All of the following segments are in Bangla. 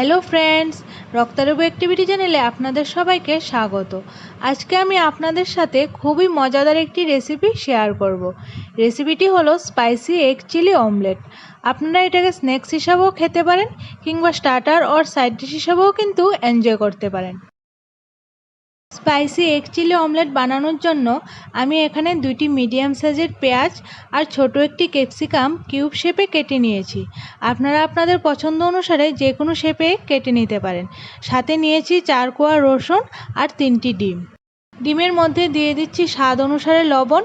হ্যালো ফ্রেন্ডস, রক্তারূপ অ্যাক্টিভিটি চ্যানেলে আপনাদের সবাইকে স্বাগত। আজকে আমি আপনাদের সাথে খুবই মজাদার একটি রেসিপি শেয়ার করব। রেসিপিটি হলো স্পাইসি এগ চিলি অমলেট। আপনারা এটাকে স্ন্যাক্স হিসাবেও খেতে পারেন কিংবা স্টার্টার অর সাইড ডিশ হিসাবেও কিন্তু এনজয় করতে পারেন। স্পাইসি এগ চিলি অমলেট বানানোর জন্য আমি এখানে দুইটি মিডিয়াম সাইজের পেঁয়াজ আর ছোট একটি ক্যাপসিকাম কিউব শেপে কেটে নিয়েছি। আপনারা আপনাদের পছন্দ অনুসারে যে কোনো শেপে কেটে নিতে পারেন। সাথে নিয়েছি 4 কোয়া রসুন আর 3টি ডিম। ডিমের মধ্যে দিয়ে দিচ্ছি স্বাদ অনুসারে লবণ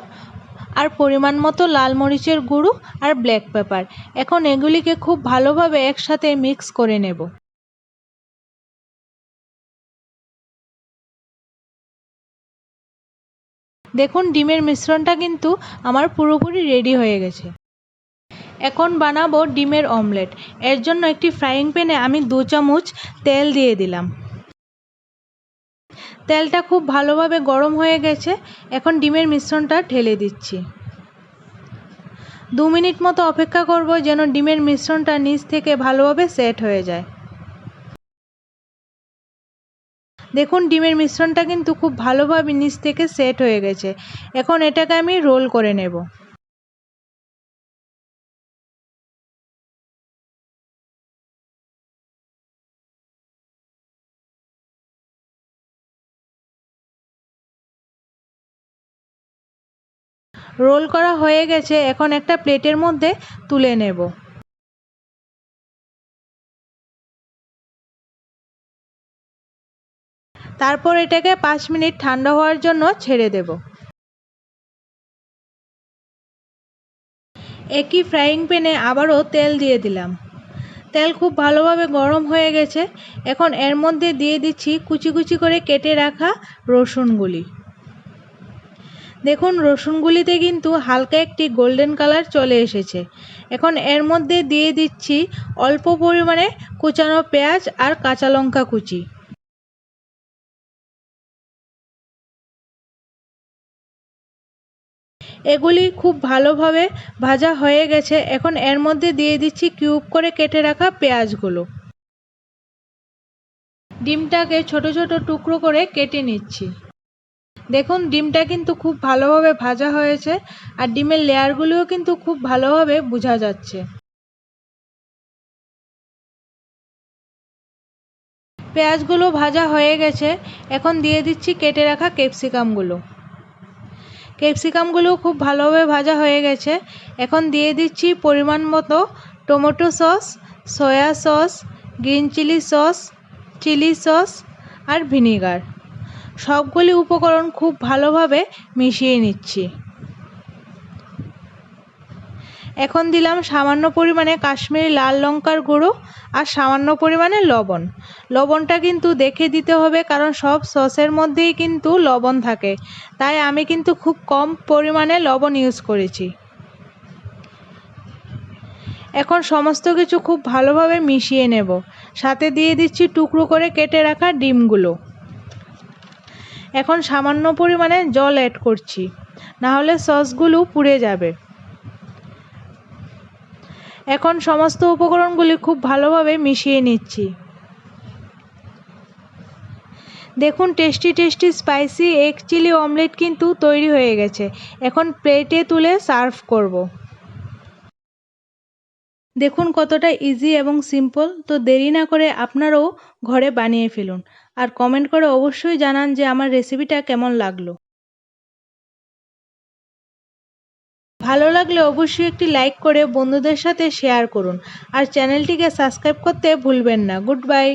আর পরিমাণ মতো লাল মরিচের গুঁড়ো আর ব্ল্যাক পেপার। এখন এগুলিকে খুব ভালোভাবে একসাথে মিক্স করে নেব। দেখুন ডিমের মিশ্রণটা কিন্তু আমার পুরোপুরি রেডি হয়ে গেছে। এখন বানাবো ডিমের অমলেট। এর জন্য একটি ফ্রাইং প্যানে আমি 2 চামচ তেল দিয়ে দিলাম। তেলটা খুব ভালোভাবে গরম হয়ে গেছে। এখন ডিমের মিশ্রণটা ঢেলে দিচ্ছি। 2 মিনিট মতো অপেক্ষা করব যেন ডিমের মিশ্রণটা নিচ থেকে ভালোভাবে সেট হয়ে যায়। দেখুন ডিমের মিশ্রণটা কিন্তু খুব ভালোভাবে নিচ থেকে সেট হয়ে গেছে। এখন এটাকে আমি রোল করে নেব। রোল করা হয়ে গেছে। এখন একটা প্লেটের মধ্যে তুলে নেব। তারপর এটাকে 5 মিনিট ঠান্ডা হওয়ার জন্য ছেড়ে দেব। একই ফ্রাইং প্যানে আবারও তেল দিয়ে দিলাম। তেল খুব ভালোভাবে গরম হয়ে গেছে। এখন এর মধ্যে দিয়ে দিচ্ছি কুচি কুচি করে কেটে রাখা রসুনগুলি। দেখুন রসুনগুলিতে কিন্তু হালকা একটি গোল্ডেন কালার চলে এসেছে। এখন এর মধ্যে দিয়ে দিচ্ছি অল্প পরিমাণে কুচানো পেঁয়াজ আর কাঁচা লঙ্কা কুচি। এগুলি খুব ভালোভাবে ভাজা হয়ে গেছে। এখন এর মধ্যে দিয়ে দিচ্ছি কিউব করে কেটে রাখা পেঁয়াজগুলো। ডিমটাকে ছোট ছোট টুকরো করে কেটে নিচ্ছি। দেখুন ডিমটা কিন্তু খুব ভালোভাবে ভাজা হয়েছে আর ডিমের লেয়ারগুলোও কিন্তু খুব ভালোভাবে বোঝা যাচ্ছে। পেঁয়াজগুলো ভাজা হয়ে গেছে। এখন দিয়ে দিচ্ছি কেটে রাখা ক্যাপসিকামগুলো। ক্যাপসিকামগুলো খুব ভালোভাবে ভাজা হয়ে গেছে। এখন দিয়ে দিচ্ছি পরিমাণ মতো tomato sauce, soya sauce, green chilli sauce, chilli sauce আর ভিনেগার। সবগুলি উপকরণ খুব ভালোভাবে মিশিয়ে নিচ্ছি। এখন দিলাম সামান্য পরিমাণে কাশ্মীরি লাল লঙ্কার গুঁড়ো আর সামান্য পরিমাণে লবণ। লবণটা কিন্তু দেখে দিতে হবে, কারণ সব সসের মধ্যেই কিন্তু লবণ থাকে, তাই আমি কিন্তু খুব কম পরিমাণে লবণ ইউজ করেছি। এখন সমস্ত কিছু খুব ভালোভাবে মিশিয়ে নেব। সাথে দিয়ে দিচ্ছি টুকরো করে কেটে রাখা ডিমগুলো। এখন সামান্য পরিমাণে জল অ্যাড করছি, না হলে সসগুলো পুড়ে যাবে। এখন সমস্ত উপকরণগুলি খুব ভালোভাবে মিশিয়ে নিচ্ছি। দেখুন tasty tasty spicy egg chilli omelette কিন্তু তৈরি হয়ে গেছে। এখন প্লেটে তুলে সার্ভ করব। দেখুন কতটা ইজি এবং সিম্পল। তো দেরি না করে আপনারাও ঘরে বানিয়ে ফেলুন আর কমেন্ট করে অবশ্যই জানান যে আমার রেসিপিটা কেমন লাগলো। ভালো লাগলে অবশ্যই একটি লাইক করে বন্ধুদের সাথে শেয়ার করুন আর চ্যানেলটিকে সাবস্ক্রাইব করতে ভুলবেন না। Good bye.